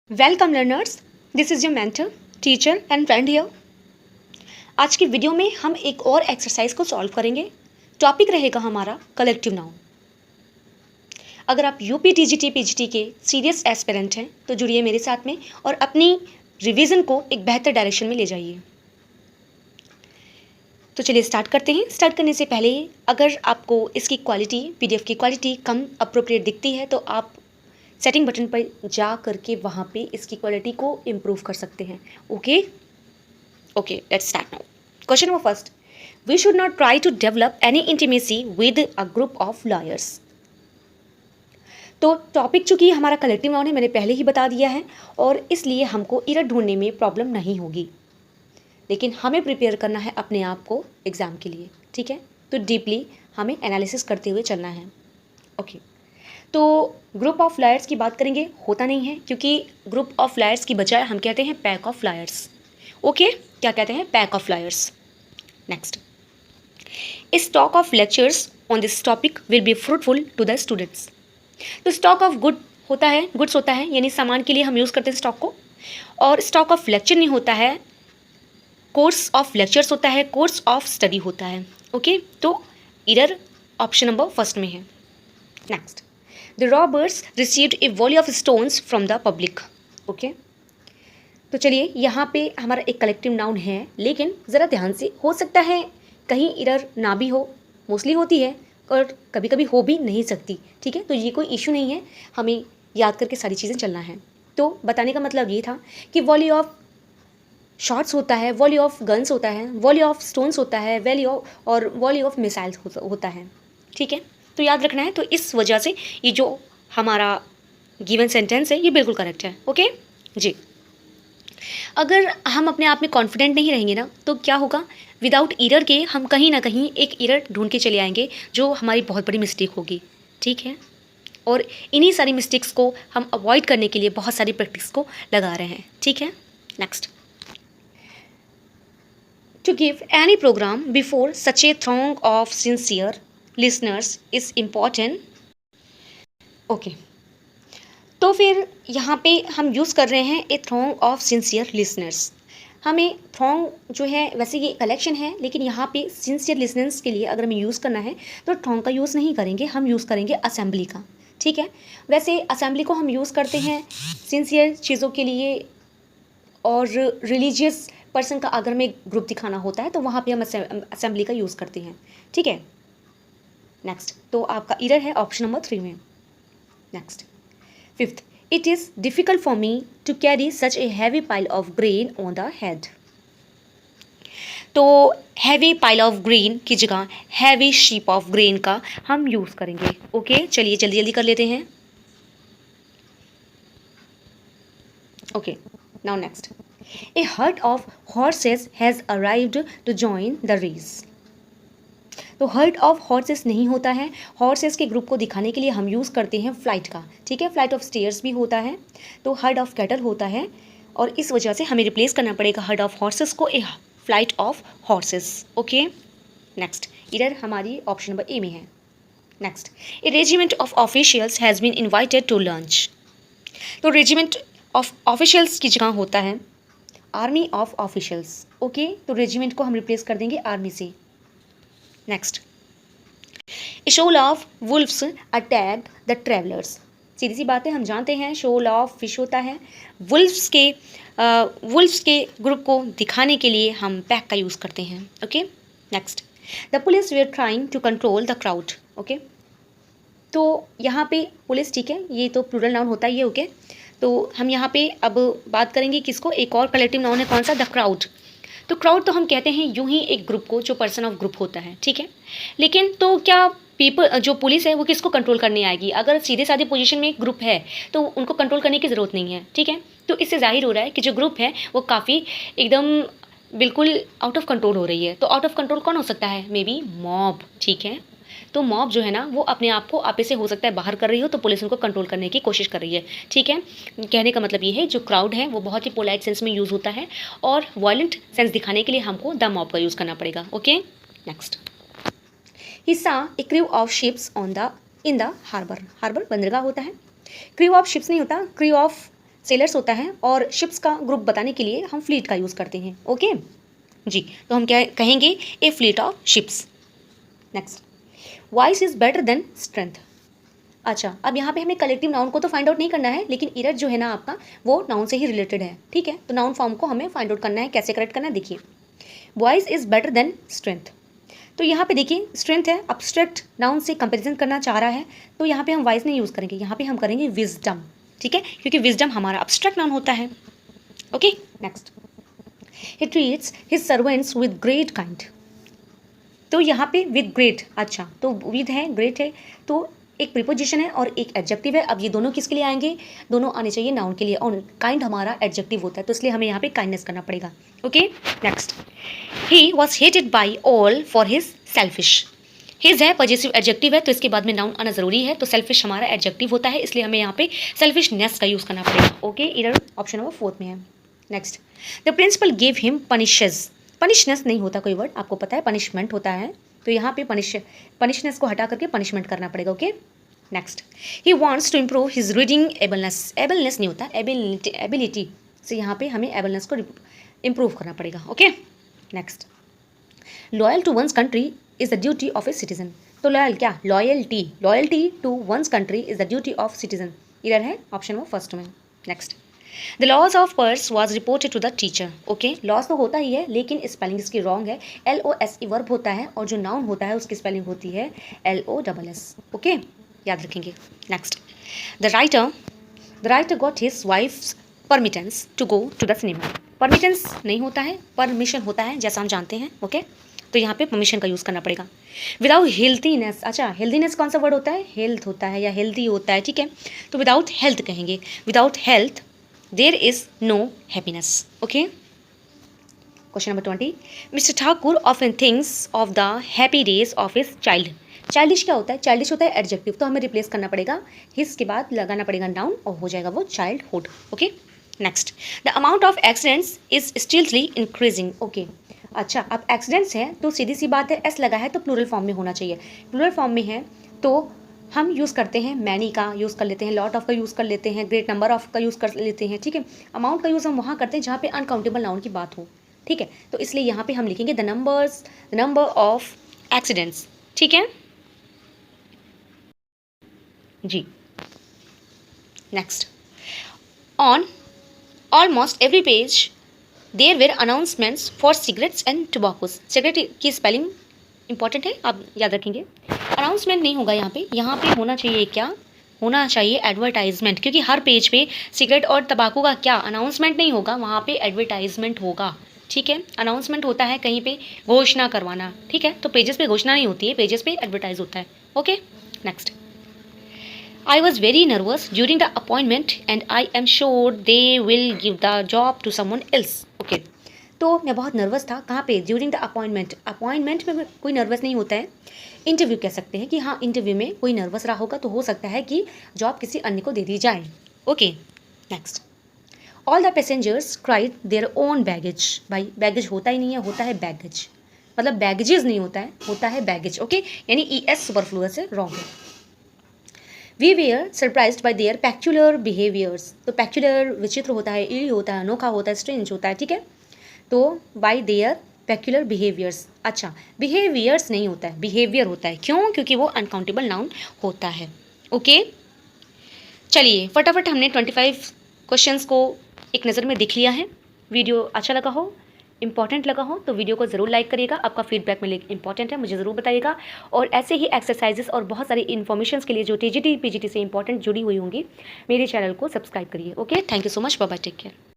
Welcome learners, this is your mentor, teacher and friend here. आज की video में हम एक और एक्सरसाइज को सॉल्व करेंगे। टॉपिक रहेगा हमारा कलेक्टिव नाउन। अगर आप यूपी टीजीटी पीजीटी के सीरियस एस्पिरेंट हैं तो जुड़िए मेरे साथ में और अपनी रिवीजन को एक बेहतर डायरेक्शन में ले जाइए। तो चलिए स्टार्ट करते हैं। स्टार्ट करने से पहले अगर आपको इसकी क्वालिटी, पीडीएफ की क्वालिटी कम अप्रोप्रिएट दिखती है तो आप सेटिंग बटन पर जा करके वहाँ पे इसकी क्वालिटी को इम्प्रूव कर सकते हैं। Okay, let's start now. Question number first, we should not try to develop any intimacy with a group of liars. तो टॉपिक चूंकि हमारा कलेक्टिव नाउन है, मैंने पहले ही बता दिया है और इसलिए हमको इरर ढूंढने में प्रॉब्लम नहीं होगी, लेकिन हमें प्रिपेयर करना है अपने आप को एग्ज़ाम के लिए। ठीक है, तो डीपली हमें एनालिसिस करते हुए चलना है। ओके, तो ग्रुप ऑफ लायर्स की बात करेंगे, होता नहीं है क्योंकि ग्रुप ऑफ लायर्स की बजाय हम कहते हैं पैक ऑफ लायर्स। ओके, क्या कहते हैं? Pack of liars. Next, stock of lectures on this topic will be fruitful to the students. तो स्टॉक ऑफ गुड्स होता है, यानी सामान के लिए हम यूज़ करते हैं स्टॉक को, और स्टॉक ऑफ लेक्चर नहीं होता है, कोर्स ऑफ लेक्चर्स होता है, कोर्स ऑफ स्टडी होता है। ओके, तो इधर ऑप्शन नंबर फर्स्ट में है। Next, the robbers received a volley of stones from the public. Okay, तो चलिए यहाँ पे हमारा एक कलेक्टिव नाउन है, लेकिन ज़रा ध्यान से, हो सकता है कहीं इरर ना भी हो, मोस्टली होती है और कभी कभी हो भी नहीं सकती। ठीक है, तो ये कोई इशू नहीं है, हमें याद करके सारी चीज़ें चलना है। तो बताने का मतलब ये था कि वॉली ऑफ शॉट्स होता है, वॉली ऑफ गन्स होता है, वॉली ऑफ स्टोन्स होता है, वॉली ऑफ मिसाइल्स होता है। ठीक है, तो याद रखना है। तो इस वजह से ये जो हमारा गिवन सेंटेंस है ये बिल्कुल करेक्ट है। ओके जी, अगर हम अपने आप में कॉन्फिडेंट नहीं रहेंगे ना तो क्या होगा, विदाउट इरर के हम कहीं ना कहीं एक इरर ढूंढ के चले आएंगे जो हमारी बहुत बड़ी मिस्टेक होगी। ठीक है, और इन्हीं सारी मिस्टेक्स को हम अवॉइड करने के लिए बहुत सारी प्रैक्टिस को लगा रहे हैं। ठीक है, next, to give any program before such a throng of sincere listeners is important. Okay, तो फिर यहाँ पे हम यूज़ कर रहे हैं ए throng of sincere listeners। हमें throng जो है, वैसे ये कलेक्शन है, लेकिन यहाँ पे sincere listeners के लिए अगर हमें यूज़ करना है तो throng का यूज़ नहीं करेंगे, हम यूज़ करेंगे असेंबली का। ठीक है, वैसे असेंबली को हम यूज़ करते हैं सिंसियर चीज़ों के लिए, और रिलीजियस पर्सन का अगर हमें ग्रुप दिखाना होता है तो वहाँ पे हम असेंबली का यूज़ करते हैं। ठीक है, नेक्स्ट, तो आपका इरर है ऑप्शन नंबर 3 में। Next, fifth, it is difficult for me to carry such a heavy pile of grain on the head. तो हैवी पाइल ऑफ ग्रेन की जगह हैवी शीप ऑफ ग्रेन का हम यूज़ करेंगे। ओके, चलिए जल्दी जल्दी कर लेते हैं। Okay, now next, A herd of horses has arrived to join the race. तो herd of horses नहीं होता है, horses के ग्रुप को दिखाने के लिए हम यूज़ करते हैं फ्लाइट का। ठीक है, फ्लाइट ऑफ स्टेयर्स भी होता है, तो herd of cattle होता है, और इस वजह से हमें रिप्लेस करना पड़ेगा herd of horses को a flight of horses। Okay, next, इधर हमारी ऑप्शन नंबर ए में है। Next, a regiment of officials has been invited to lunch. तो रेजिमेंट ऑफ ऑफिशियल्स की जगह होता है आर्मी ऑफ ऑफिशियल्स। ओके, तो रेजिमेंट को हम रिप्लेस कर देंगे आर्मी से। Next, shoal of wolfs attack the travellers. सीधी सी बात है, हम जानते हैं शोल ऑफ फिश होता है, वुल्फ्स के ग्रुप को दिखाने के लिए हम पैक का यूज़ करते हैं। Okay, next, the police were trying to control the crowd. Okay, तो यहाँ पे पुलिस, ठीक है, ये तो प्लूरल नाउन होता है ये। ओके, तो हम यहाँ पे अब बात करेंगे किसको, एक और कलेक्टिव नाउन है, कौन सा? The crowd. तो क्राउड तो हम कहते हैं यूं ही एक ग्रुप को, जो पर्सन ऑफ ग्रुप होता है। ठीक है, लेकिन तो क्या जो पुलिस है वो किसको कंट्रोल करने आएगी? अगर सीधे साधे पोजीशन में एक ग्रुप है तो उनको कंट्रोल करने की ज़रूरत नहीं है। ठीक है, तो इससे जाहिर हो रहा है कि जो ग्रुप है वो काफ़ी एकदम बिल्कुल आउट ऑफ कंट्रोल हो रही है। तो आउट ऑफ कंट्रोल कौन हो सकता है? May be mob. ठीक है, तो मॉब जो है ना वो अपने आप को आपे से हो सकता है बाहर कर रही हो, तो पुलिस उनको कंट्रोल करने की कोशिश कर रही है। ठीक है, कहने का मतलब ये है जो क्राउड है वो बहुत ही पोलाइट सेंस में यूज़ होता है, और वायलेंट सेंस दिखाने के लिए हमको द मॉब का यूज़ करना पड़ेगा। Okay, next, he saw a crew of ships in the harbour. Harbour बंदरगाह होता है, क्रू ऑफ शिप्स नहीं होता, क्रू ऑफ सेलर्स होता है और शिप्स का ग्रुप बताने के लिए हम फ्लीट का यूज़ करते हैं। ओके जी, तो हम क्या कहेंगे, a fleet of ships. Next, voice is better than strength. अच्छा, अब यहाँ पे हमें कलेक्टिव नाउन को तो फाइंड आउट नहीं करना है, लेकिन इरर जो है ना आपका वो नाउन से ही रिलेटेड है, ठीक है। तो नाउन फॉर्म को हमें फाइंड आउट करना है, कैसे करेक्ट करना है देखिए। Voice is better than strength, तो यहाँ पे देखिए स्ट्रेंथ है, अब्स्ट्रैक्ट नाउन से कंपैरिजन करना चाह रहा है, तो यहाँ पे हम वॉइस नहीं यूज़ करेंगे, यहाँ पे हम करेंगे विजडम, ठीक है, क्योंकि विजडम हमारा अब्स्ट्रैक्ट नाउन होता है। Okay next, he treats his servants with great kind, तो यहाँ पे विद ग्रेट, अच्छा तो विद है, ग्रेट है, तो एक प्रीपोजिशन है और एक एडजेक्टिव है। अब ये दोनों किसके लिए आएंगे, दोनों आने चाहिए नाउन के लिए, और काइंड हमारा एडजेक्टिव होता है, तो इसलिए हमें यहाँ पे काइंडनेस करना पड़ेगा। Okay next, he was hated by all for his selfish, his है पॉजिटिव एडजेक्टिव है, तो इसके बाद में नाउन आना जरूरी है, तो सेल्फिश हमारा एडजेक्टिव होता है, इसलिए हमें यहाँ पे सेल्फिशनेस का यूज़ करना पड़ेगा। ओके, इधर ऑप्शन नंबर 4 में है। Next, the principal give him punishes, punishness नहीं होता कोई वर्ड, आपको पता है पनिशमेंट होता है, तो यहाँ पे पनिशनेस को हटा करके पनिशमेंट करना पड़ेगा। Okay next, he wants to improve his reading ableness, ableness नहीं होता, एबिलिटी से यहाँ पे हमें एबलनेस को इम्प्रूव करना पड़ेगा। Okay next, loyal to one's country is the duty of a citizen, तो लॉयल क्या, loyalty, loyalty to one's country is the duty of citizen, इधर है ऑप्शन वो फर्स्ट में। Next, the loss of purse was reported to the teacher, okay loss तो होता ही है, लेकिन स्पेलिंग इसकी रॉन्ग है, LOSE वर्ब होता है, और जो नाउन होता है उसकी स्पेलिंग होती है LOSS। ओके याद रखेंगे। Next, the writer got his wife's permittance to go to the cinema, permittance नहीं होता है, परमिशन होता है, जैसा हम जानते हैं। ओके तो यहाँ पे परमिशन का यूज़ करना पड़ेगा। विदाउट हेल्थीनेस, अच्छा हेल्थीनेस कौन सा वर्ड होता है, हेल्थ होता है या हेल्थी होता है, ठीक है, तो विदाउट हेल्थ कहेंगे, without health there is no happiness. Okay question number 20, Mister Thakur often things of the happy days of his child, childish क्या होता है, चाइल्डिश होता है एडजेक्टिव, तो हमें रिप्लेस करना पड़ेगा, हिज के बाद लगाना पड़ेगा नाउन और हो जाएगा वो childhood. Okay next, the amount of accidents is stilly increasing, okay अच्छा अब एक्सीडेंट्स हैं तो सीधी सी बात है, एस लगा है तो प्लूरल फॉर्म में होना चाहिए, प्लूरल फॉर्म में है तो हम यूज़ करते हैं मैनी का यूज़ कर लेते हैं, लॉट ऑफ का यूज़ कर लेते हैं, ग्रेट नंबर ऑफ का यूज़ कर लेते हैं, ठीक है। अमाउंट का यूज़ हम वहाँ करते हैं जहाँ पे अनकाउंटेबल नाउन की बात हो, ठीक है, तो इसलिए यहाँ पे हम लिखेंगे द नंबर ऑफ एक्सीडेंट्स, ठीक है जी। Next, on almost every page there were announcements for cigarettes and tobaccos, cigarette की स्पेलिंग इंपॉर्टेंट है, आप याद रखेंगे। अनाउंसमेंट नहीं होगा यहाँ पे होना चाहिए, क्या होना चाहिए, एडवर्टाइजमेंट, क्योंकि हर पेज पे सिगरेट और तंबाकू का क्या अनाउंसमेंट नहीं होगा, वहाँ पे एडवर्टाइजमेंट होगा, ठीक है। अनाउंसमेंट होता है कहीं पे घोषणा करवाना, ठीक है, तो पेजेस पे घोषणा नहीं होती है, पेजेस पे एडवर्टाइज होता है। Okay next, I was very nervous during the appointment and I am sure they will give the job to someone else. Okay. तो मैं बहुत नर्वस था, कहाँ पे, ड्यूरिंग द अपॉइंटमेंट, अपॉइंटमेंट में कोई नर्वस नहीं होता है, इंटरव्यू कह सकते हैं कि हाँ इंटरव्यू में कोई नर्वस रहा होगा तो हो सकता है कि जॉब किसी अन्य को दे दी जाए। Okay next, all the passengers cried their own baggage, भाई बैगेज होता ही नहीं है, होता है बैगेज, मतलब बैगेजेस नहीं होता है, होता है बैगेज। ओके यानी ES सुपरफ्लूअस है, रॉन्ग है। We were surprised by their peculiar behaviours, तो पैक्यूलर विचित्र होता है, इली होता है, अनोखा होता है, स्ट्रेंज होता है, ठीक है, तो बाय देयर पैक्यूलर बिहेवियर्स, अच्छा बिहेवियर्स नहीं होता है, बिहेवियर होता है, क्यों, क्योंकि वो अनकाउंटेबल नाउन होता है। ओके चलिए फटाफट हमने 25 क्वेश्चंस को एक नज़र में देख लिया है। वीडियो अच्छा लगा हो, इंपॉर्टेंट लगा हो तो वीडियो को ज़रूर लाइक करिएगा, आपका फीडबैक मेरे लिए इंपॉर्टेंट है, मुझे ज़रूर बताइएगा, और ऐसे ही एक्सरसाइजेस और बहुत सारी इन्फॉर्मेशंस के लिए जो TGT PGT से इंपॉर्टेंट जुड़ी हुई होंगी मेरे चैनल को सब्सक्राइब करिए। Okay thank you so much, bye bye, take care.